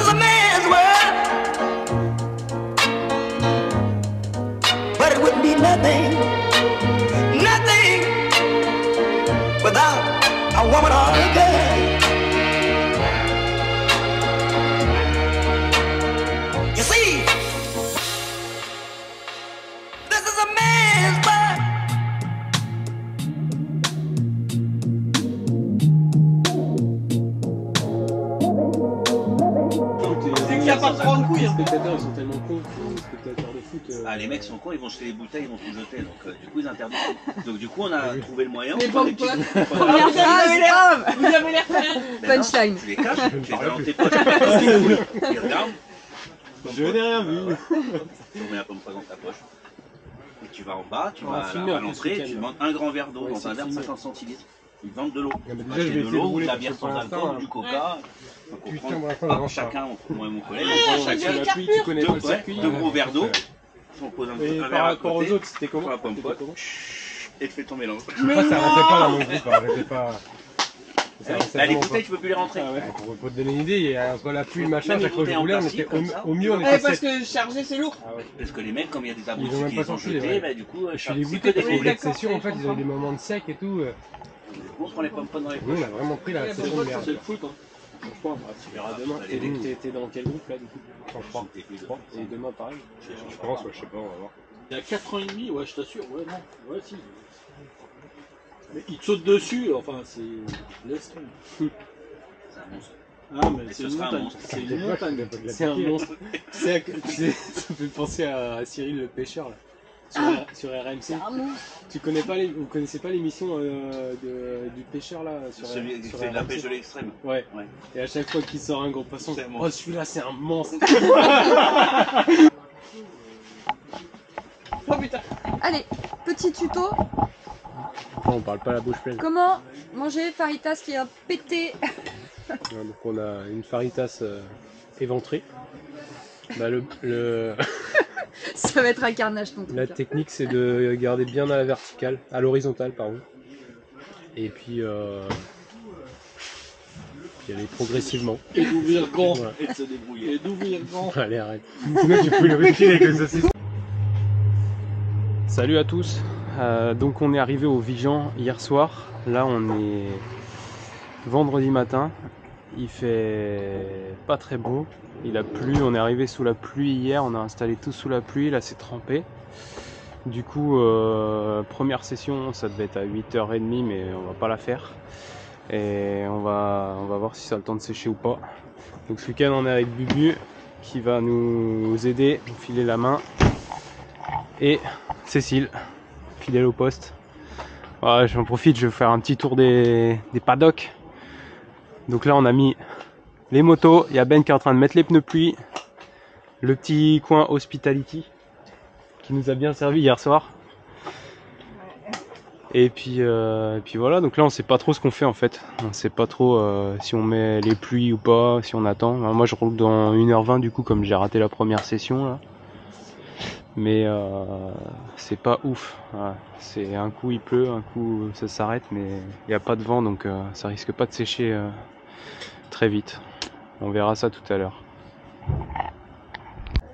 is a man's world, but it wouldn't be nothing, nothing without a woman or a girl. You see, this is a man's world. C'est qu'il n'y a pas de prendre couille. Les spectateurs ils sont tellement cons, les spectateurs de foot. Ah, les mecs sont cons, ils vont jeter les bouteilles, ils vont tout jeter, donc du coup ils interdisent. Donc du coup on a trouvé le moyen. Les on prend des pommes petits potes. bouts. Regardez, vous avez l'air frère. Ben non, Punchline. tu les caches, tu les as dans tes poches, ils regardent. Je n'ai rien vu. Tu remets la pomme pote dans ta poche. Et tu vas en bas, tu On va vas filmer à après ce l'entrée, week-end, tu là. demandes un grand verre d'eau Ouais, dans c'est un verre de filmé. 50 centilitres. Ils vendent de l'eau. Ah, bah, déjà, Acheter je vais de essayer de l'eau, rouler de la parce bière que pour sans l'instant, alcool, du coca. Donc on Putain, prend pour l'instant, hop, j'avance pas. chacun, moi et mon collègue, Ouais, on prend chacun. chacun la pluie, tu connais pas le circuit. deux gros verres d'eau. On pose un Et verre par à rapport aux côté, autres, c'était comment? prends la pomme C'était pote, comment? et tu fais ton mélange. Ça arrêtait pas dans mon groupe, arrêtait pas. Ça arrêtait Là, les vraiment bouteilles, pas. tu peux plus les rentrer. Ah ouais, pour te donner une idée, il y a entre la pluie et le machin, Même chaque fois que les je roulais, on bouteilles en était plastique, comme au mieux, on Ouais, était parce 7. que charger c'est lourd. Ah ouais. Parce que les mecs, comme il y a des Ils ont abrutis même qui pas les ont sorti, les jetés, vrais. bah du coup, Je suis c'est dégoûté que des parce que gros les verres. sessions, en fait, ils avaient des moments de sec et tout. On prend les pommes potes dans les Nous, on poches. a vraiment pris la session de merde. C'est le foot, hein. Franchement, Tu verras demain. T'es dans quel groupe là du coup? En 3. Et demain pareil? Je pense, ouais, je sais pas, on va voir. il y a 4 ans et demi, ouais, je t'assure, ouais, non, ouais, si. Mais il te saute dessus, enfin, c'est. Laisse tomber. C'est un monstre. Ah, mais Et c'est ce une sera un montagne. monstre. C'est une montagne. C'est un monstre. Ça me fait penser à Cyril le pêcheur là. Sur RMC. Vous connaissez pas l'émission du pêcheur là sur Celui qui sur fait de la RMC? pêche de l'extrême. Ouais. Ouais. Et à chaque fois qu'il sort un gros poisson, C'est un oh monstre. celui-là c'est un monstre. Oh putain. Allez, petit tuto. On parle pas la bouche pleine. Comment manger faritas qui a pété. Donc on a une faritas éventrée. Bah, Ça va être un carnage ton truc. la là. technique c'est de garder bien à la verticale, à l'horizontale pardon. Et puis aller progressivement. Et d'ouvrir grand. Voilà. Et de se débrouiller. Et d'ouvrir grand. Allez arrête. Sinon tu peux le respirer avec le saucisse. Salut à tous. Donc on est arrivé au Vigan hier soir. Là on est vendredi matin. Il fait pas très beau. Il a plu. On est arrivé sous la pluie hier. On a installé tout sous la pluie. Là c'est trempé. Du coup première session ça devait être à 8h30 mais on va pas la faire. Et on va voir si ça a le temps de sécher ou pas. Donc ce week-end on est avec Bubu qui va nous aider, nous filer la main. Et Cécile, fidèle au poste. Voilà, j'en profite, je vais faire un petit tour des paddocks. Donc là on a mis les motos, il y a Ben qui est en train de mettre les pneus pluie. Le petit coin Hospitality qui nous a bien servi hier soir. Et puis voilà, donc là on sait pas trop ce qu'on fait en fait. On sait pas trop si on met les pluies ou pas, si on attend. Alors moi je roule dans 1h20 du coup comme j'ai raté la première session là. Mais c'est pas ouf. Voilà. C'est un coup il pleut, un coup ça s'arrête, mais il n'y a pas de vent donc ça risque pas de sécher très vite. On verra ça tout à l'heure.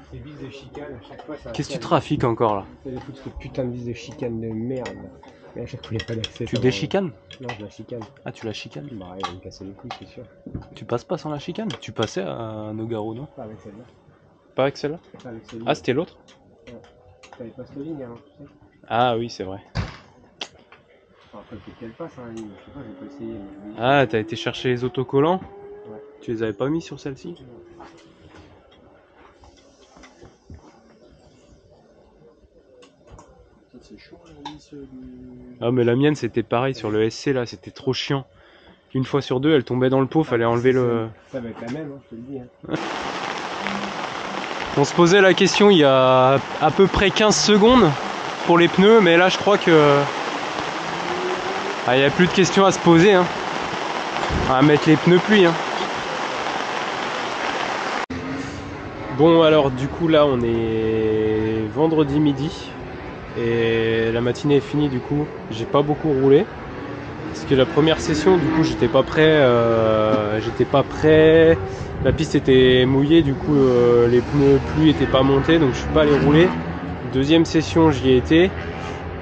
Ces vis de chicane, à chaque fois ça. Qu'est-ce que tu trafiques encore là? Ça les foutre ce putain de vis de chicane de merde. Mais à chaque fois il n'y a pas d'accès. Tu ça déchicanes? Non, je la chicane. Ah tu la chicanes? Bah ouais, il va me casser les couilles, c'est sûr. Tu passes pas sans la chicane? Tu passais à Nogaro non? Pas avec celle-là. Pas avec celle-là? Pas avec celle-là. Ah c'était l'autre? T'avais pas cette ligne avant, tu sais. Ah oui c'est vrai. Enfin, après, peut-être qu'elle passe, hein, je sais pas, je vais pas essayer. Mais... Ah t'as été chercher les autocollants? Ouais. Tu les avais pas mis sur celle-ci? C'est chaud la vis du. Ah mais la mienne c'était pareil sur le SC là, c'était trop chiant. Une fois sur deux elle tombait dans le pot, fallait enlever le... Ça va être la même, hein, je te le dis. Hein. On se posait la question il y a à peu près 15 secondes pour les pneus, mais là je crois que... Ah, il n'y a plus de questions à se poser. Hein. On va mettre les pneus pluie. Hein. Bon alors du coup là on est vendredi midi et la matinée est finie du coup. J'ai pas beaucoup roulé. Parce que la première session, du coup, j'étais pas prêt. La piste était mouillée, du coup, les pneus pluie étaient pas montés, donc je suis pas allé rouler. Deuxième session, j'y ai été.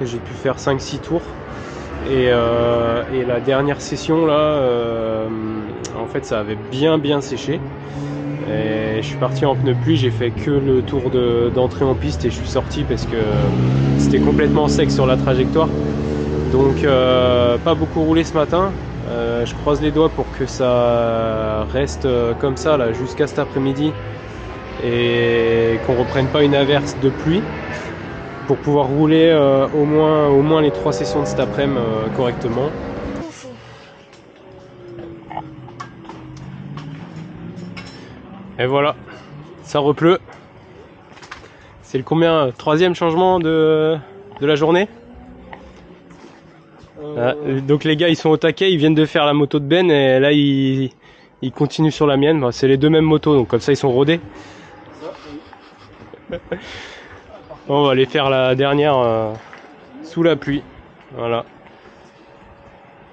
J'ai pu faire 5-6 tours. Et la dernière session, là, en fait, ça avait bien séché. Et je suis parti en pneu pluie, j'ai fait que le tour d'entrée en piste et je suis sorti parce que c'était complètement sec sur la trajectoire. Donc pas beaucoup roulé ce matin. Je croise les doigts pour que ça reste comme ça là jusqu'à cet après-midi et qu'on reprenne pas une averse de pluie pour pouvoir rouler au moins les 3 sessions de cet après-midi correctement. Et voilà, ça repleut. C'est le combien? 3e changement de la journée. Donc les gars ils sont au taquet, ils viennent de faire la moto de Ben et là ils continuent sur la mienne. Bon, c'est les deux mêmes motos donc comme ça ils sont rodés. On va aller faire la dernière sous la pluie. Voilà.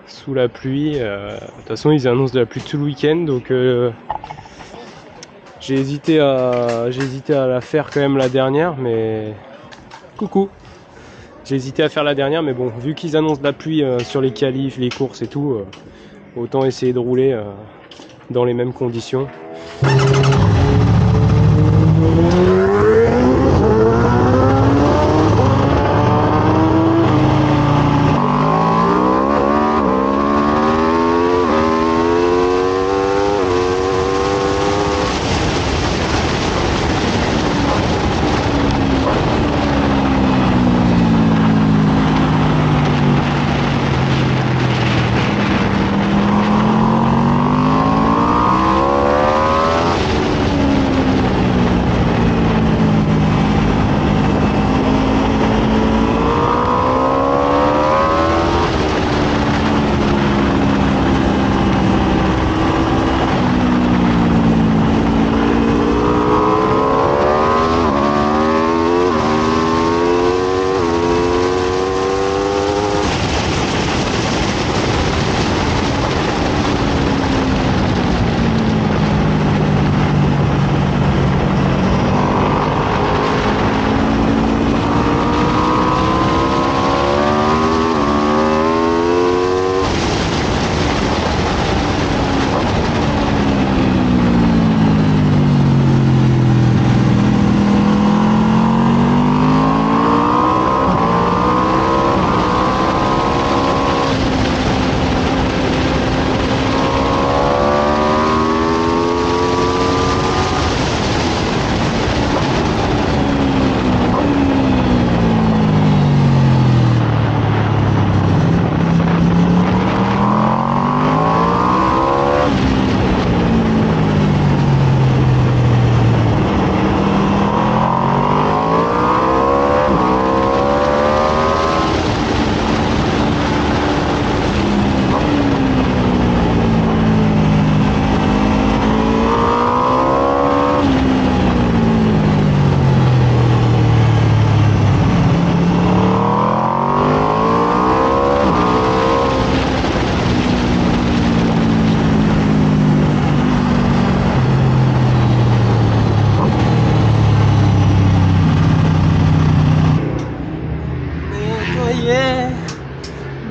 Sous la pluie. De toute façon ils annoncent de la pluie tout le week-end donc j'ai hésité à la faire quand même la dernière, mais coucou. J'ai hésité à faire la dernière, mais bon, vu qu'ils annoncent de la pluie sur les qualifs, les courses et tout, autant essayer de rouler dans les mêmes conditions.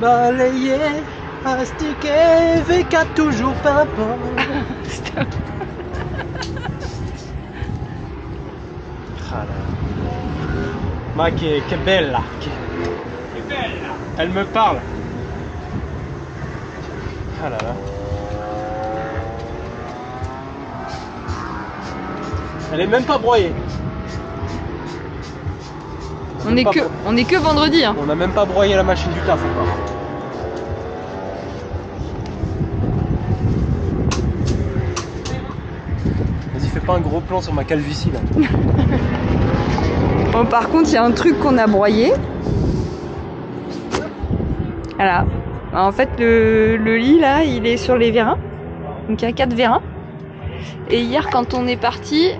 Balayé, astiqué, VK toujours pimpant. Ma che bella, che bella. Elle me parle. Ah là là. Elle est même pas broyée. On est que vendredi hein. On n'a même pas broyé la machine du taf encore. Vas-y, fais pas un gros plan sur ma calvitie là. Bon, par contre, il y a un truc qu'on a broyé. Voilà. En fait, le lit là, il est sur les vérins. Donc il y a 4 vérins. Et hier, quand on est parti,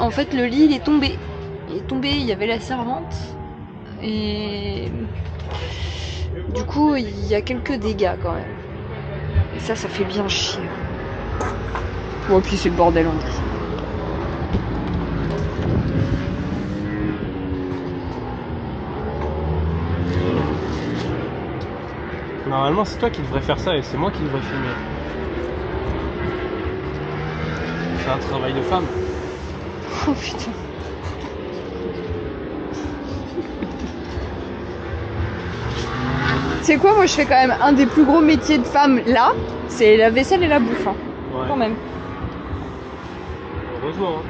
en fait, le lit il est tombé. Il est tombé, il y avait la servante. Et Du coup, il y a quelques dégâts quand même. Et ça fait bien chier. Bon, puis c'est le bordel en plus. Normalement, c'est toi qui devrais faire ça et c'est moi qui devrais filmer. C'est un travail de femme. Oh putain. C'est quoi, moi je fais quand même un des plus gros métiers de femme là, c'est la vaisselle et la bouffe. Hein. Ouais. Quand même. Heureusement. Hein.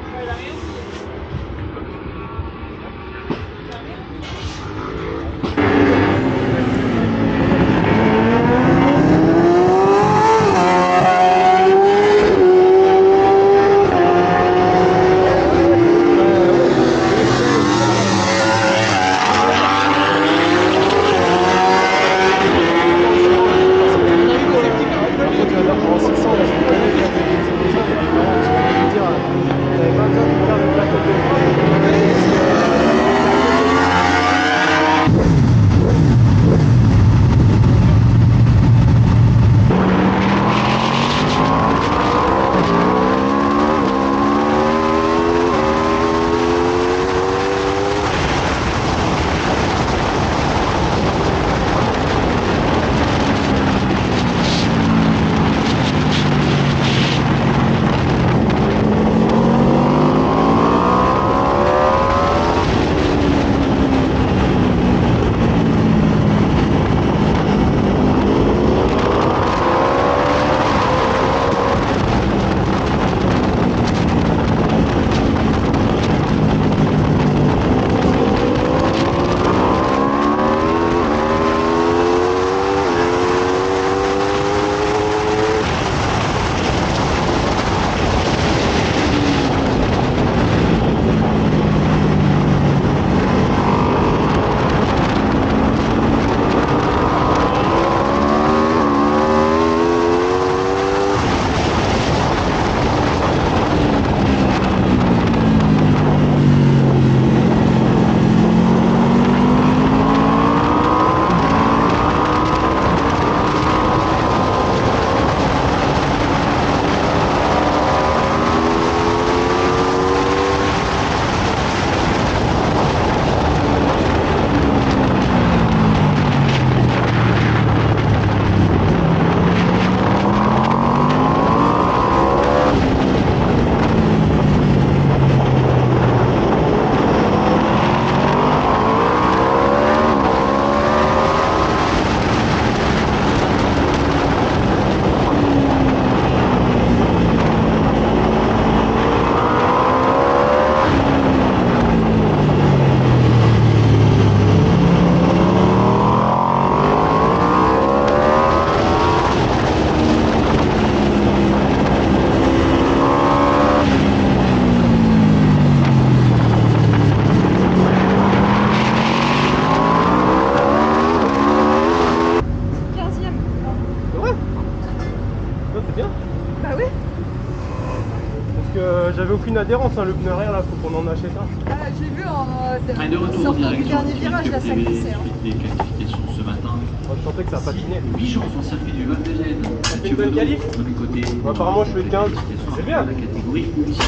J'avais aucune adhérence, hein, le pneu arrière là, faut qu'on en achète un. Ah, j'ai vu en De retour en sortant du direction dernier virage, là ça glissait. Hein. des qualifications ce matin. Je sentais que ça patiné. 8 gens sur le circuit du Val de Gênes. Ça fait une bonne qualif. Côté, apparemment je fais 15. C'est bien. La catégorie UC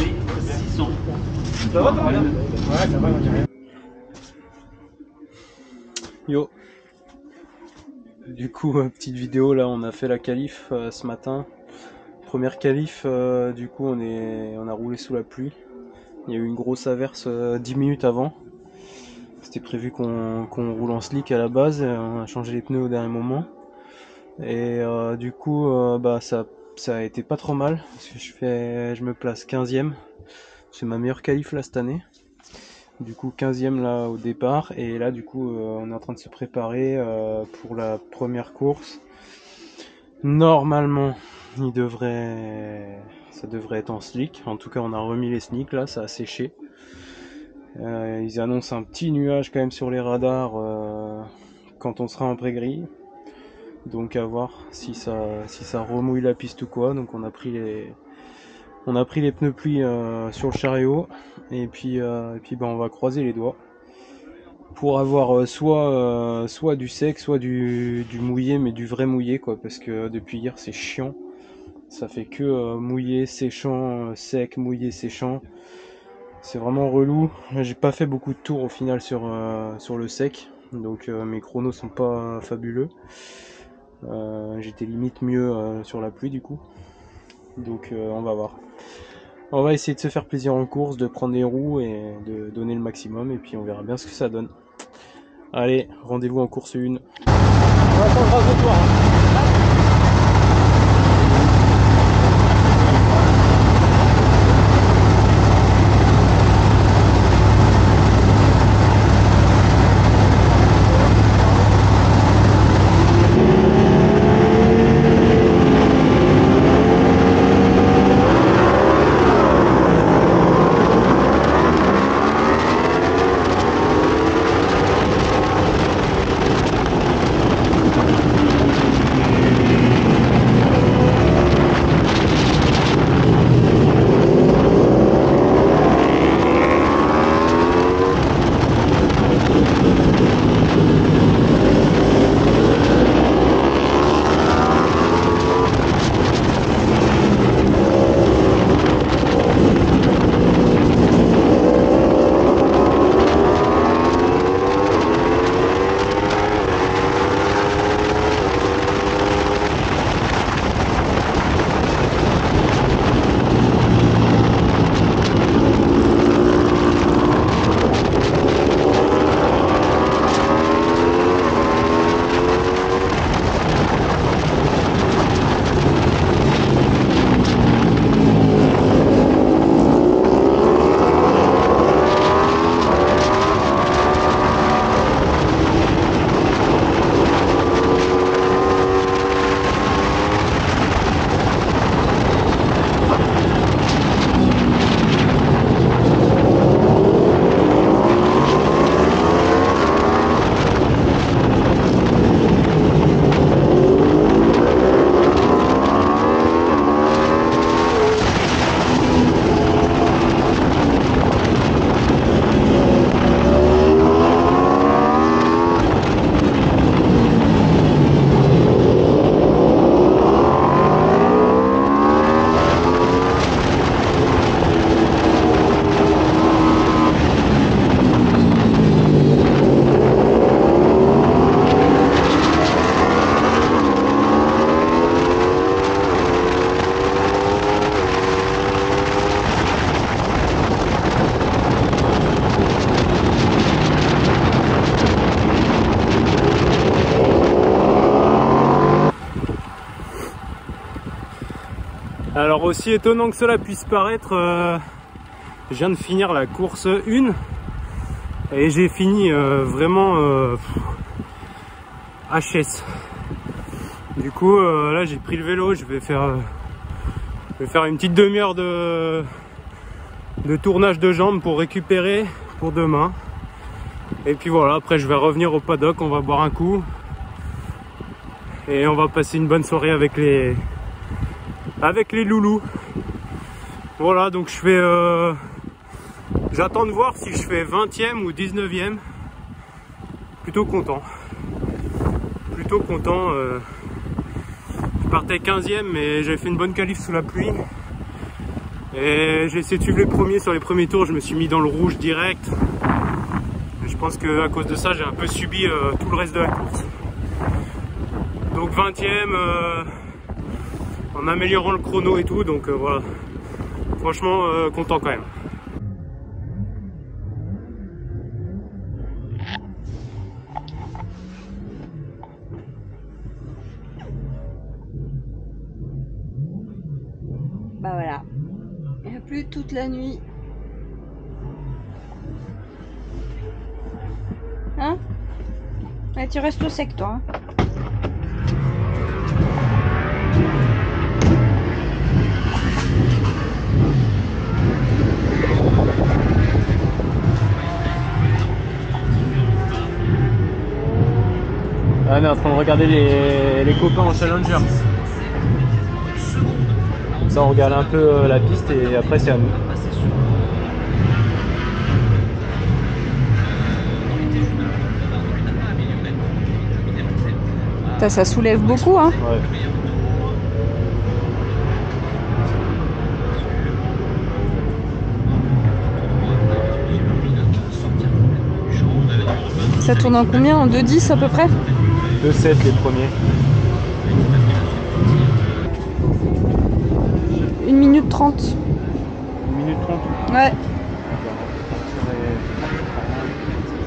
600. Ça va toi? Ouais, ça va, on dirait. Yo. Du coup, petite vidéo là, on a fait la qualif ce matin. Première qualif, du coup on a roulé sous la pluie. Il y a eu une grosse averse 10 minutes avant. C'était prévu qu'on roule en slick à la base, on a changé les pneus au dernier moment. Et du coup ça a été pas trop mal, parce que je me place 15e. C'est ma meilleure qualif là cette année. Du coup 15e là au départ, et là du coup on est en train de se préparer pour la première course. Normalement ça devrait être en slick, en tout cas on a remis les slicks là, ça a séché. Ils annoncent un petit nuage quand même sur les radars quand on sera en pré-grille, donc à voir si ça remouille la piste ou quoi. Donc on a pris les pneus pluie sur le chariot, et puis on va croiser les doigts. pour avoir soit du sec, soit du mouillé, mais du vrai mouillé quoi, parce que depuis hier c'est chiant, ça fait que mouillé, séchant, sec, mouillé, séchant, c'est vraiment relou. J'ai pas fait beaucoup de tours au final sur le sec, donc mes chronos sont pas fabuleux. J'étais limite mieux sur la pluie du coup, donc on va voir. On va essayer de se faire plaisir en course, de prendre les roues et de donner le maximum, et puis on verra bien ce que ça donne. Allez, rendez-vous en course 1. On va attendre grâce de toi. Alors aussi étonnant que cela puisse paraître, je viens de finir la course 1 et j'ai fini vraiment HS. Du coup là j'ai pris le vélo, je vais faire une petite demi-heure de tournage de jambes pour récupérer pour demain. Et puis voilà, après je vais revenir au paddock, on va boire un coup et on va passer une bonne soirée avec les loulous. Voilà, donc je fais j'attends de voir si je fais 20e ou 19e. Plutôt content, je partais 15e mais j'avais fait une bonne qualif sous la pluie et j'ai essayé de suivre les premiers. Sur les premiers tours je me suis mis dans le rouge direct. Je pense que à cause de ça j'ai un peu subi tout le reste de la course. Donc 20e en améliorant le chrono et tout, donc voilà, franchement content quand même. Bah voilà, il n'y a plu toute la nuit. Hein? Ouais, tu restes au sec toi. Hein? Ah, on est en train de regarder les copains en Challenger. Ça, on regarde un peu la piste et après c'est à nous. Ça soulève beaucoup, hein. Ouais. Ça tourne en combien? En 2,10 à peu près? 2,7 les premiers. 1 minute 30. 1 minute 30. Ouais.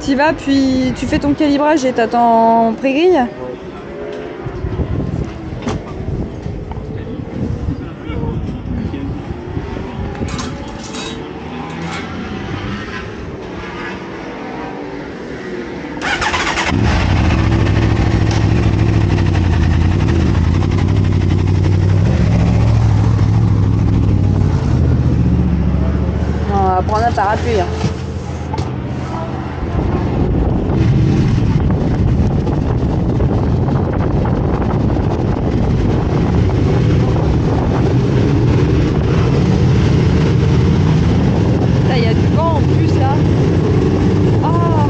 Tu vas, puis tu fais ton calibrage et t'attends en pré-grille. On va prendre un parapluie. Hein. Là, il y a du vent en plus là. Oh,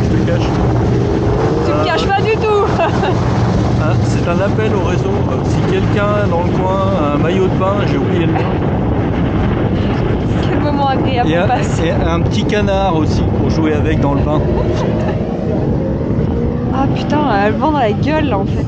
Je te cache. tu me caches pas du tout. Ah, c'est un appel au réseau. Si quelqu'un dans le coin a un maillot de bain, j'ai oublié le mien. Quel moment agréable on passe. Et un petit canard aussi pour jouer avec dans le bain. Ah putain, elle a le vent dans la gueule là en fait.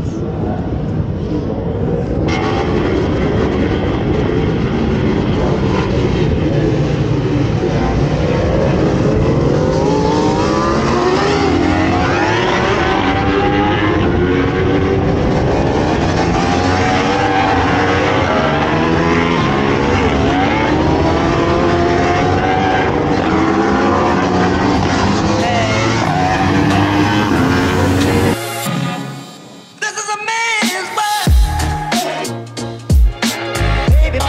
This is a man's world. Baby,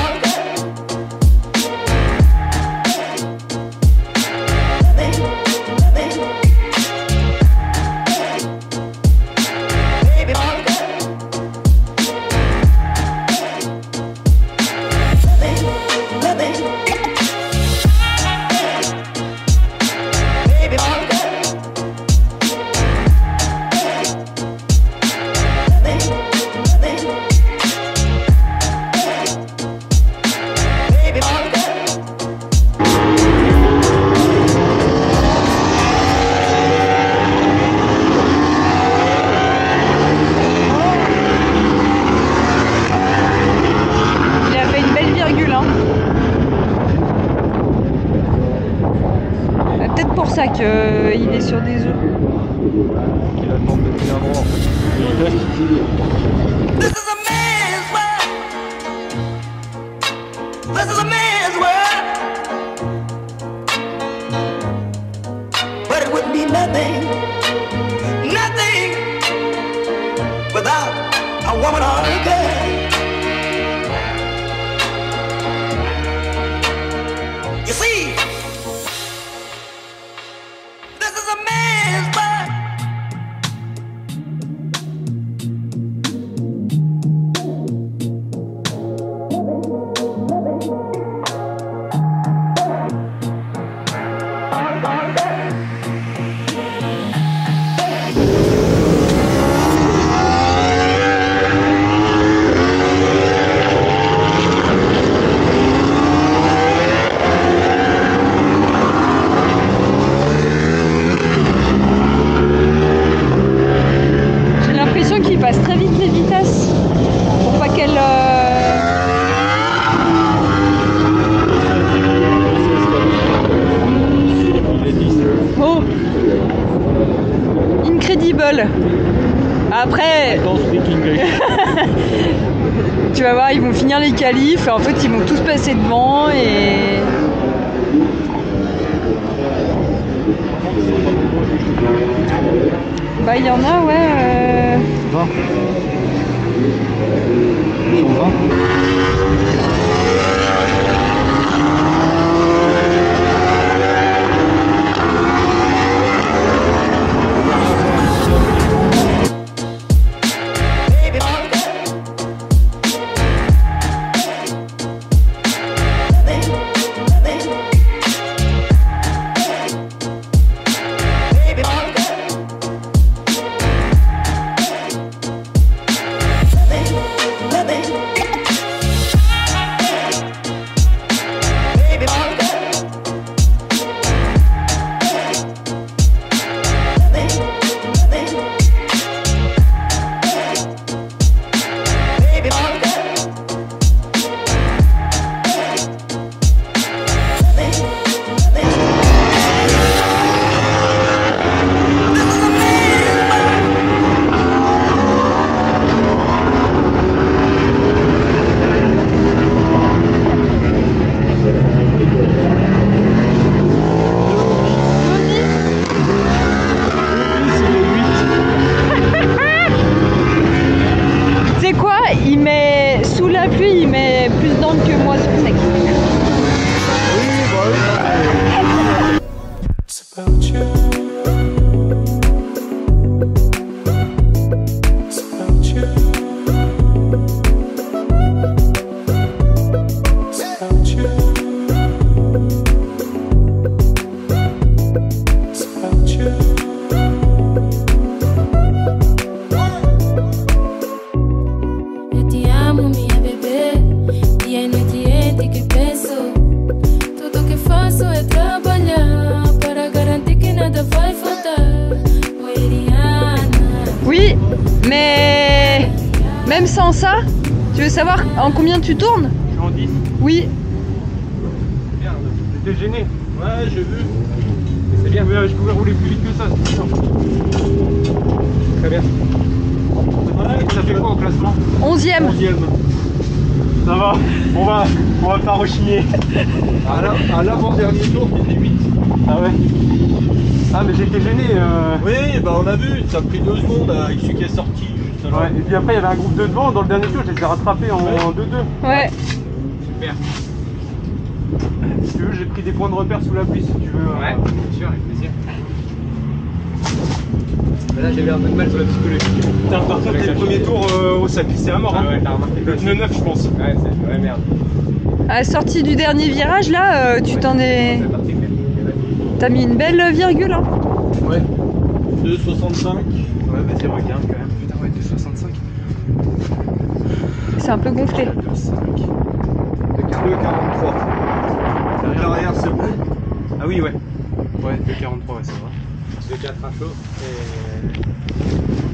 Il a fait une belle virgule hein. Peut-être pour ça qu'il est sur des œufs. Il attend de bien droit. this is a man's world. This is a man's world. But it wouldn't be nothing, nothing without a woman or a girl. You see, this is a man's world. J'ai l'impression qu'il passe très vite les vitesses. Pour pas qu'elle... Oh, incredible. Après, Don't speak English. tu vas voir, ils vont finir les qualifs et en fait ils vont tous passer devant et... Bah il y en a ouais... 20. Ils sont 20. même sans ça, tu veux savoir en combien tu tournes? Je suis en 10. Oui. Merde, j'étais gêné. Ouais, j'ai vu. C'est bien, je pouvais rouler plus vite que ça. Très bien. Ouais, Ça fait quoi au classement? 11e. 11e. Ça va, on va pas rechigner. À l'avant-dernier tour, t'étais 8. Ah ouais. Ah mais j'étais gêné. Oui, bah on a vu, ça a pris 2 secondes avec celui qui est sorti juste là. Ouais, et puis après il y avait un groupe de devant, dans le dernier tour je les ai rattrapés en 2-2. Ouais. Super. Si tu veux, j'ai pris des points de repère sous la pluie si tu veux. Ouais, bien sûr, avec plaisir. Mais là j'avais un peu de mal sur la psychologie. Putain, par contre, le premier tour au sac, c'est à mort. Ah ouais, t'as remarqué Le pneu 9 je pense. Ouais, c'est une vraie merde. À la sortie du dernier virage, là, tu t'en es... C'est parti, mais- T'as mis une belle virgule, hein. Ouais. 2,65. Ouais, vas-y, regarde quand même. Putain, ouais, 2,65. C'est un peu gonflé. 2,43. L'arrière c'est bon. Ah oui, ouais. Ouais, 2,43, ouais, ça va. 2,4 à chaud.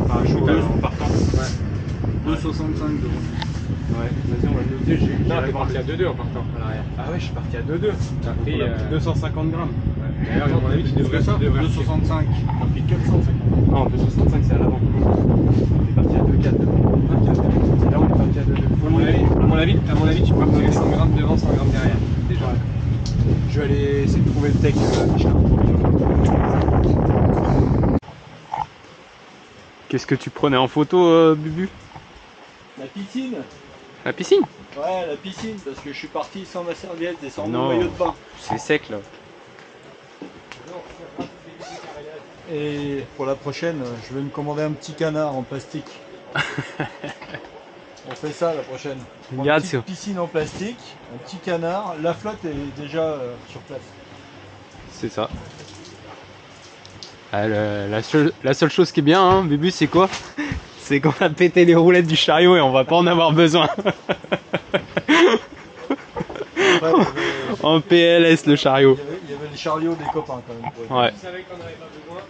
Enfin, chaud en partant. Ouais. 2,65 devant. Ouais, vas-y, on va noter. Non, t'es parti à 2,2 en partant à l'arrière. Ah ouais, je suis parti à 2,2. T'as pris 250 grammes. D'ailleurs, à mon avis, tu devrais ça. 2,65. T'as pris 450. Non, 265 c'est à l'avant. On est parti à 2,4. Là, on est parti à 2,2. À mon avis, tu pars avec 100 grammes devant, 100 grammes derrière. Déjà. Je vais aller essayer de trouver le tech Michelin. Qu'est-ce que tu prenais en photo, Bubu? La piscine. La piscine? Ouais, la piscine, parce que je suis parti sans ma serviette et sans Non. mon maillot de bain. C'est sec là. Et pour la prochaine, je vais me commander un petit canard en plastique. On fait ça la prochaine. Regarde, Une petite piscine en plastique, un petit canard, la flotte est déjà sur place. C'est ça. Ah, la seule chose qui est bien, hein, Bubu, c'est quoi? C'est qu'on a pété les roulettes du chariot et on va pas en avoir besoin. Après, En PLS le chariot. il y avait les chariots des copains quand même. Ouais. Tu savais qu'on n'avait pas besoin.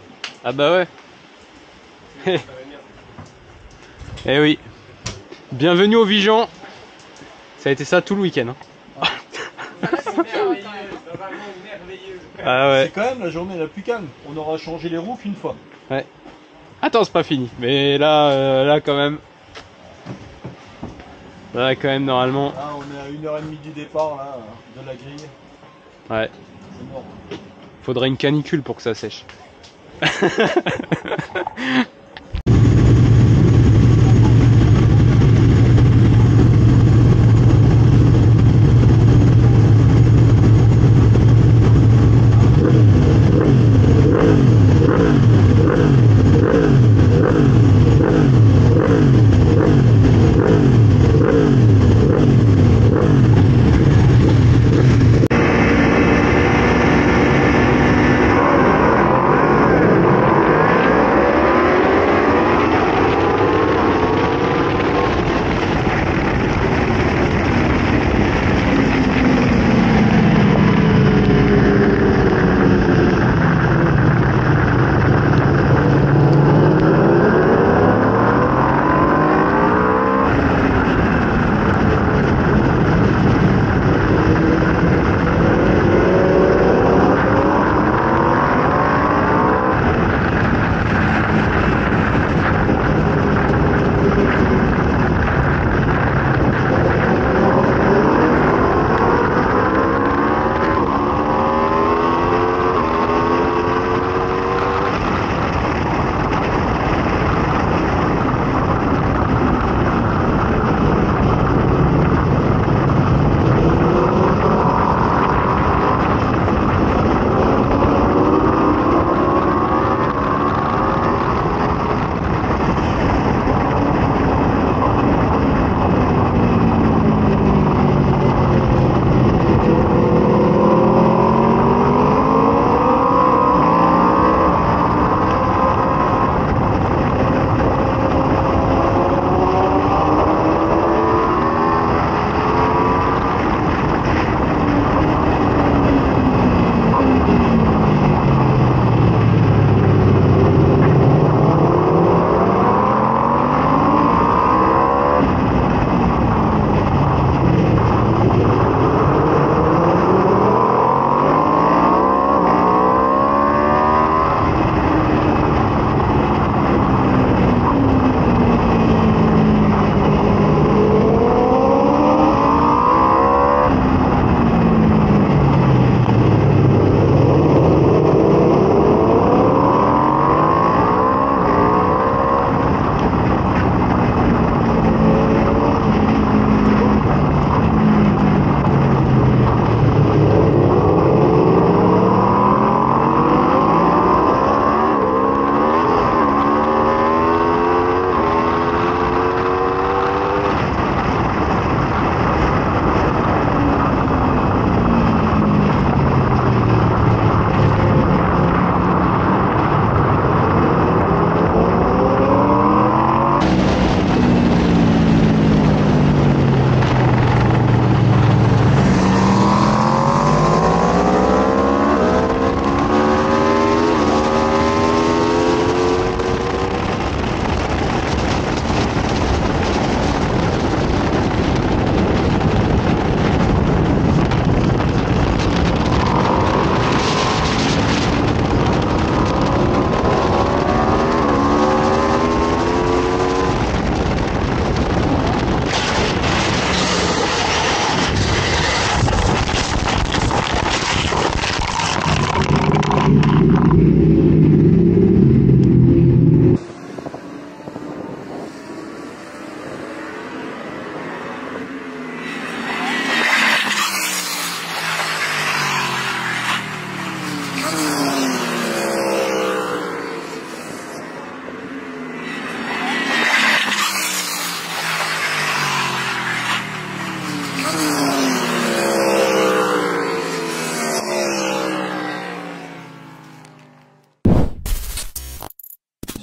Ah bah ouais. Eh oui. Bienvenue au Vigan. Ça a été ça tout le week-end. Hein. Ah ouais. C'est quand même la journée la plus calme. On aura changé les roues qu'une fois. Ouais. Attends, c'est pas fini. Mais là, là quand même. Là quand même normalement. Là, on est à 1h30 du départ là, de la grille. Ouais. C'est mort. Faudrait une canicule pour que ça sèche.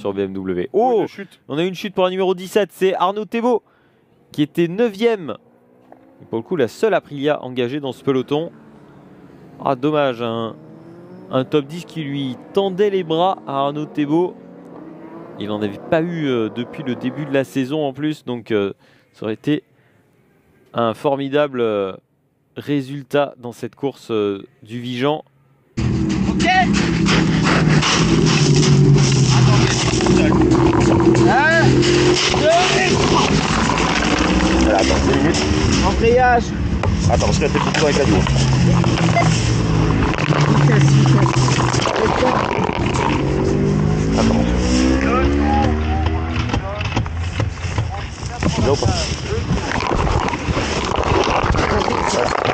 sur BMW. Oh, on a eu une chute pour un numéro 17, c'est Arnaud Thébault qui était 9ème. Et pour le coup, la seule Aprilia engagée dans ce peloton. Ah, dommage, un top 10 qui lui tendait les bras à Arnaud Thébault. Il n'en avait pas eu depuis le début de la saison en plus, donc ça aurait été un formidable résultat dans cette course du Vigan. Ok. Voilà, attends, 2 minutes. Embrayage. Attends, on se met un petit peu avec la douce. Attends. Là ou pas?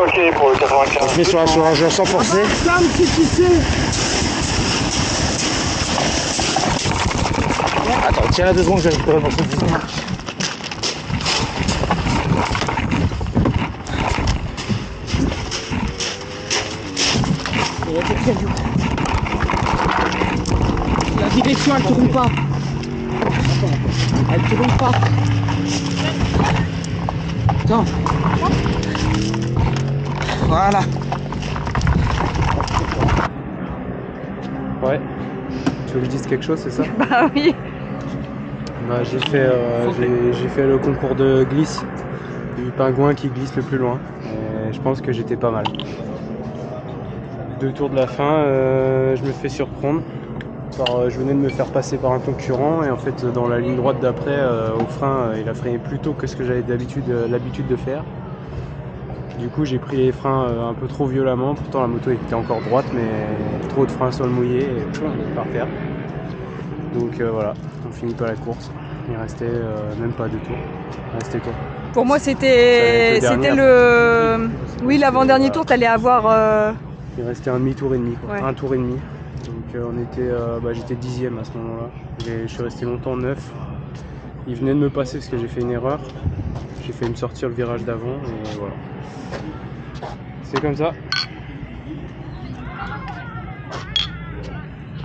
Ok pour le 95. Je mets sur un soulageur sans forcer. Attends, tiens là 2 secondes, je vais récupérer mon truc. La direction elle tourne pas. Elle tourne pas. Attends. Voilà. Ouais. Tu veux que je dise quelque chose, c'est ça? Bah oui. Bah, j'ai fait le concours de glisse. Du pingouin qui glisse le plus loin. Et je pense que j'étais pas mal. 2 tours de la fin, je me fais surprendre. Je venais de me faire passer par un concurrent et en fait dans la ligne droite d'après, au frein, il a freiné plus tôt que ce que j'avais l'habitude de faire. Du coup j'ai pris les freins un peu trop violemment, pourtant la moto était encore droite mais trop de freins sur le mouillé et par terre. Donc voilà, on finit pas la course. Il restait même pas 2 tours, il restait quoi? Pour moi c'était le... Oui, l'avant-dernier tour, t'allais avoir... Il restait un demi-tour et demi, quoi. Ouais. Un tour et demi. Donc on était, j'étais 10ème à ce moment-là. Je suis resté longtemps 9. Il venait de me passer parce que j'ai fait une erreur. J'ai fait me sortir le virage d'avant et voilà. C'est comme ça.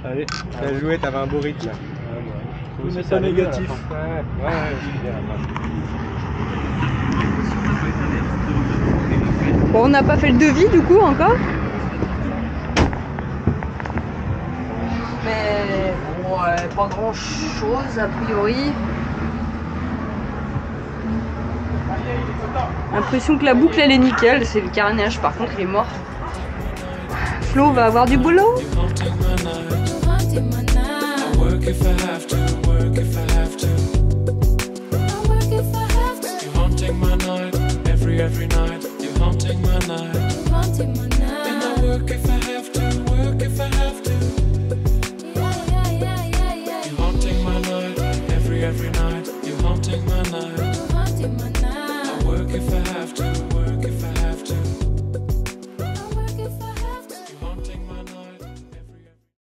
Allez, t'as joué, t'avais un beau rythme là. Faut mettre ça négatif. Bon, on n'a pas fait le devis du coup encore. Mais bon, pas grand chose a priori. L'impression que la boucle elle est nickel, c'est le carénage par contre il est mort. Flo va avoir du boulot. Every night, you're haunting my night. And I work if I have to, work if I have to. You're haunting my night, every night, you're haunting my night. I work if I have to.